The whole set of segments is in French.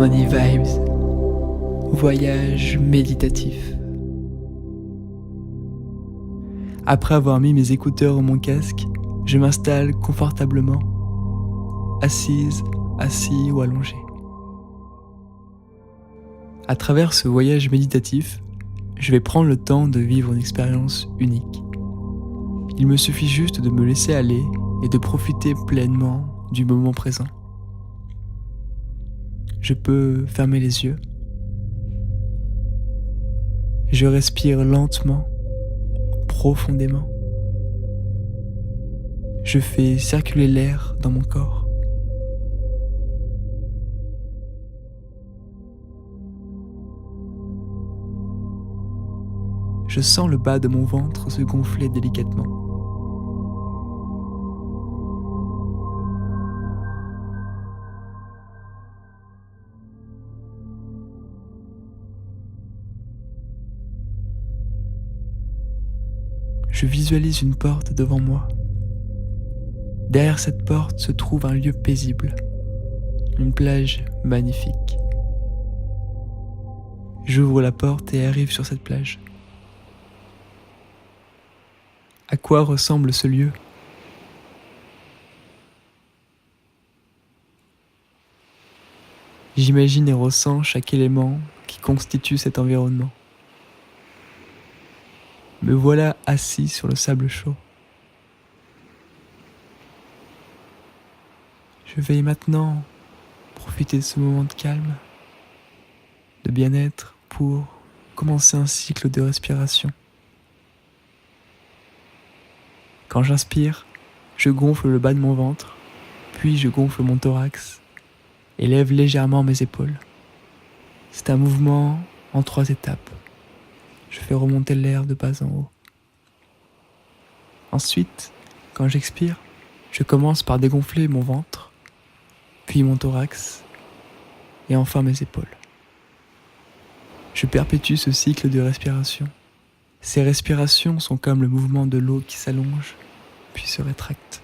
Money Vibes, voyage méditatif. Après avoir mis mes écouteurs ou mon casque, je m'installe confortablement, assise, assis ou allongé. À travers ce voyage méditatif, je vais prendre le temps de vivre une expérience unique. Il me suffit juste de me laisser aller et de profiter pleinement du moment présent. Je peux fermer les yeux. Je respire lentement, profondément. Je fais circuler l'air dans mon corps. Je sens le bas de mon ventre se gonfler délicatement. Je visualise une porte devant moi. Derrière cette porte se trouve un lieu paisible, une plage magnifique. J'ouvre la porte et arrive sur cette plage. À quoi ressemble ce lieu ? J'imagine et ressens chaque élément qui constitue cet environnement. Me voilà assis sur le sable chaud. Je vais maintenant profiter de ce moment de calme, de bien-être pour commencer un cycle de respiration. Quand j'inspire, je gonfle le bas de mon ventre, puis je gonfle mon thorax et lève légèrement mes épaules. C'est un mouvement en 3 étapes. Je fais remonter l'air de bas en haut. Ensuite, quand j'expire, je commence par dégonfler mon ventre, puis mon thorax, et enfin mes épaules. Je perpétue ce cycle de respiration. Ces respirations sont comme le mouvement de l'eau qui s'allonge, puis se rétracte.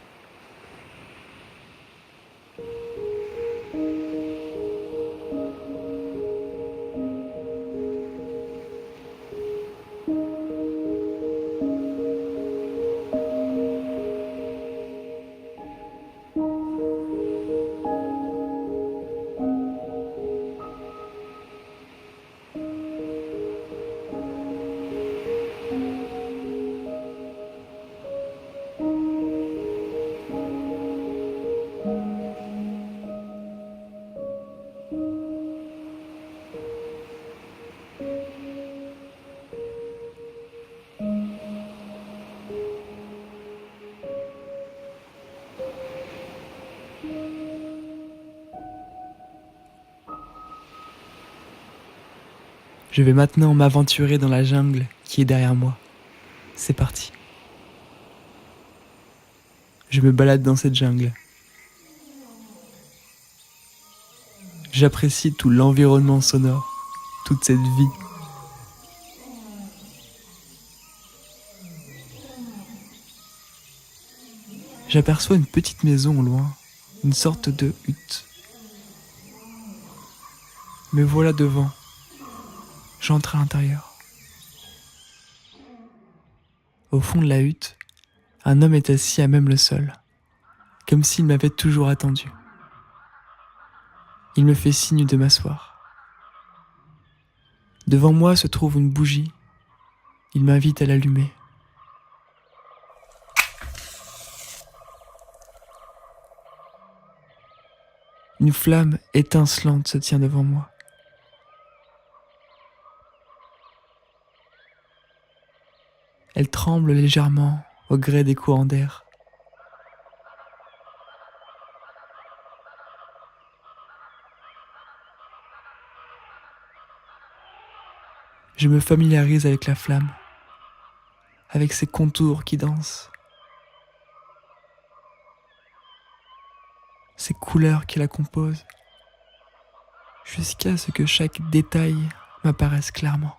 Je vais maintenant m'aventurer dans la jungle qui est derrière moi. C'est parti. Je me balade dans cette jungle. J'apprécie tout l'environnement sonore, toute cette vie. J'aperçois une petite maison au loin, une sorte de hutte. Me voilà devant. J'entre à l'intérieur. Au fond de la hutte, un homme est assis à même le sol, comme s'il m'avait toujours attendu. Il me fait signe de m'asseoir. Devant moi se trouve une bougie. Il m'invite à l'allumer. Une flamme étincelante se tient devant moi. Elle tremble légèrement au gré des courants d'air. Je me familiarise avec la flamme, avec ses contours qui dansent, ses couleurs qui la composent, jusqu'à ce que chaque détail m'apparaisse clairement.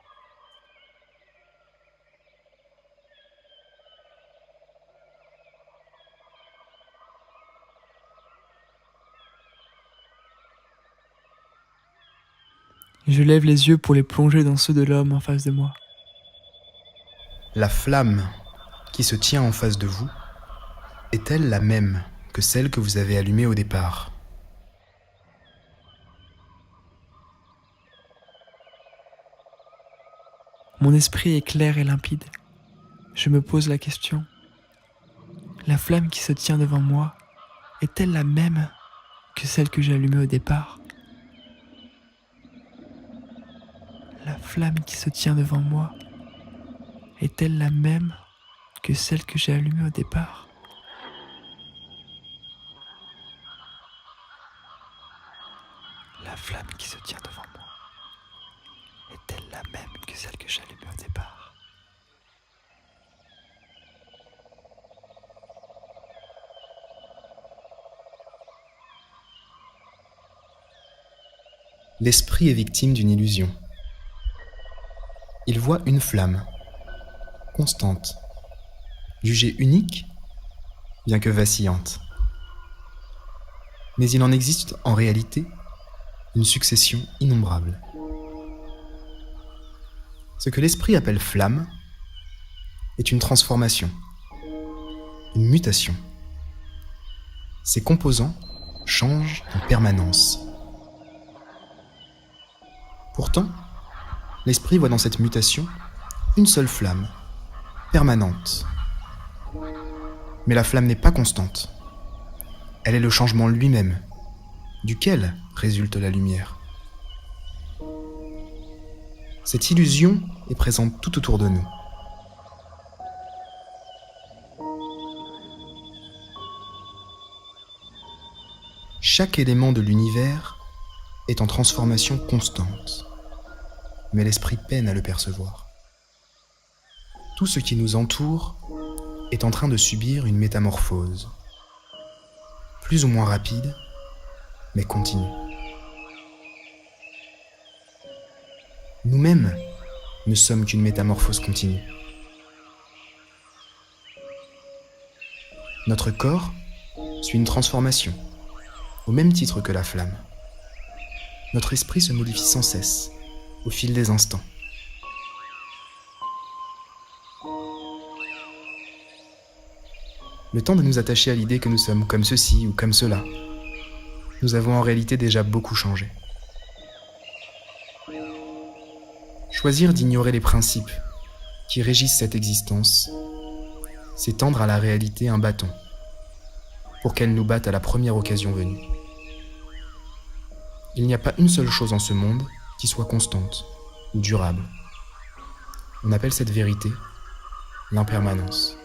Je lève les yeux pour les plonger dans ceux de l'homme en face de moi. La flamme qui se tient en face de vous est-elle la même que celle que vous avez allumée au départ ? Mon esprit est clair et limpide. Je me pose la question. La flamme qui se tient devant moi est-elle la même que celle que j'ai allumée au départ ? La flamme qui se tient devant moi est-elle la même que celle que j'ai allumée au départ ? La flamme qui se tient devant moi est-elle la même que celle que j'ai allumée au départ ? L'esprit est victime d'une illusion. Il voit une flamme, constante, jugée unique, bien que vacillante. Mais il en existe en réalité une succession innombrable. Ce que l'esprit appelle flamme est une transformation, une mutation. Ses composants changent en permanence. Pourtant, l'esprit voit dans cette mutation une seule flamme, permanente. Mais la flamme n'est pas constante. Elle est le changement lui-même, duquel résulte la lumière. Cette illusion est présente tout autour de nous. Chaque élément de l'univers est en transformation constante, mais l'esprit peine à le percevoir. Tout ce qui nous entoure est en train de subir une métamorphose, plus ou moins rapide, mais continue. Nous-mêmes ne sommes qu'une métamorphose continue. Notre corps suit une transformation, au même titre que la flamme. Notre esprit se modifie sans cesse, au fil des instants. Le temps de nous attacher à l'idée que nous sommes comme ceci ou comme cela, nous avons en réalité déjà beaucoup changé. Choisir d'ignorer les principes qui régissent cette existence, c'est tendre à la réalité un bâton, pour qu'elle nous batte à la première occasion venue. Il n'y a pas une seule chose en ce monde qui soit constante ou durable. On appelle cette vérité l'impermanence.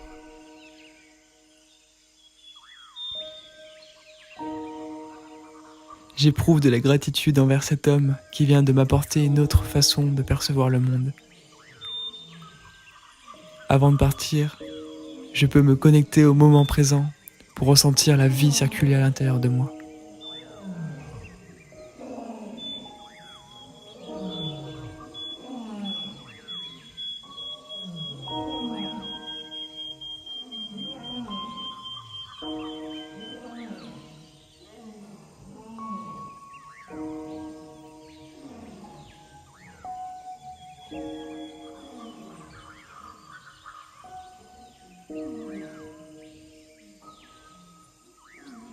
J'éprouve de la gratitude envers cet homme qui vient de m'apporter une autre façon de percevoir le monde. Avant de partir, je peux me connecter au moment présent pour ressentir la vie circuler à l'intérieur de moi.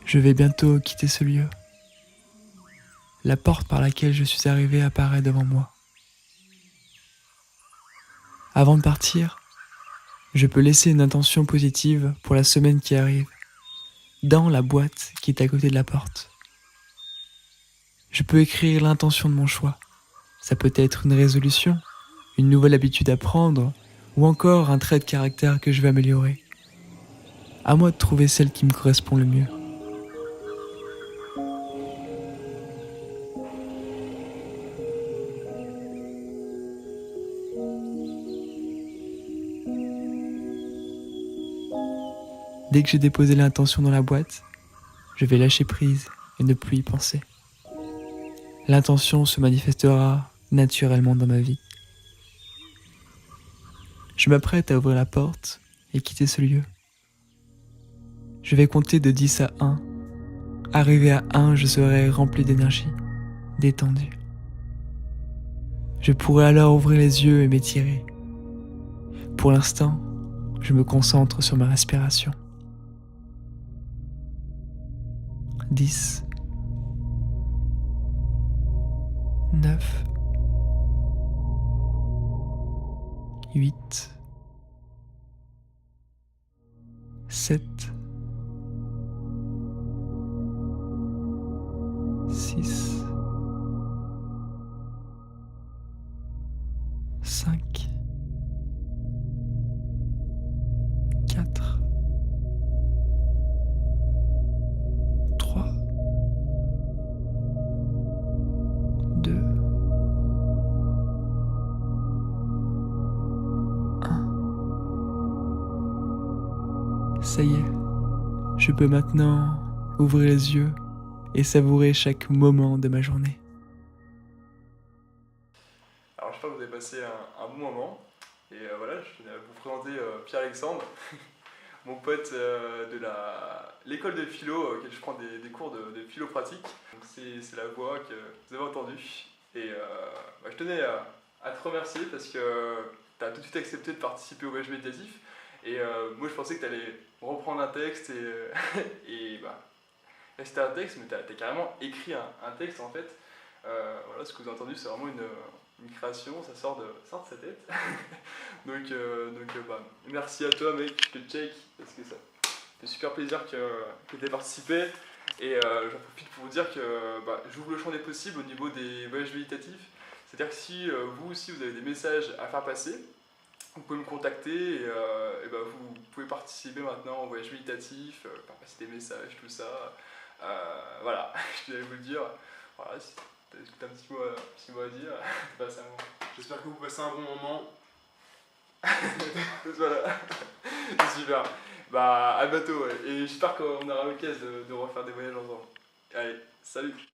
Je vais bientôt quitter ce lieu. La porte par laquelle je suis arrivé apparaît devant moi. Avant de partir, je peux laisser une intention positive pour la semaine qui arrive, dans la boîte qui est à côté de la porte. Je peux écrire l'intention de mon choix. Ça peut être une résolution, une nouvelle habitude à prendre, ou encore un trait de caractère que je vais améliorer. À moi de trouver celle qui me correspond le mieux. Dès que j'ai déposé l'intention dans la boîte, je vais lâcher prise et ne plus y penser. L'intention se manifestera naturellement dans ma vie. Je m'apprête à ouvrir la porte et quitter ce lieu. Je vais compter de 10 à 1. Arrivé à 1, je serai rempli d'énergie, détendu. Je pourrais alors ouvrir les yeux et m'étirer. Pour l'instant, je me concentre sur ma respiration. 10, 9, 8, 7, 6, 5, 4, 3, 2, 1. Ça y est, je peux maintenant ouvrir les yeux et savourer chaque moment de ma journée. Alors j'espère que vous avez passé un bon moment. Et voilà, je tenais à vous présenter Pierre-Alexandre, mon pote de l'école de philo, auquel je prends des cours de philo pratique. Donc c'est la voix que vous avez entendue. Et je tenais à te remercier parce que tu as tout de suite accepté de participer au voyage méditatif. Et moi je pensais que tu allais reprendre un texte et là, c'était un texte, mais tu as carrément écrit un texte en fait. Voilà, ce que vous avez entendu, c'est vraiment une création, ça sort de sa tête. donc, merci à toi, mec, je te check, parce que ça fait super plaisir que tu aies participé. Et j'en profite pour vous dire que j'ouvre le champ des possibles au niveau des voyages méditatifs. C'est-à-dire que si vous aussi vous avez des messages à faire passer, vous pouvez me contacter et vous pouvez participer maintenant au voyage méditatif, faire passer des messages, tout ça. Voilà, je voulais vous le dire. Voilà, si tu as un petit mot à dire, passe à moi. J'espère que vous passez un bon moment. Voilà, super. À bientôt, ouais. Et j'espère qu'on aura l'occasion de refaire des voyages ensemble. Allez, salut.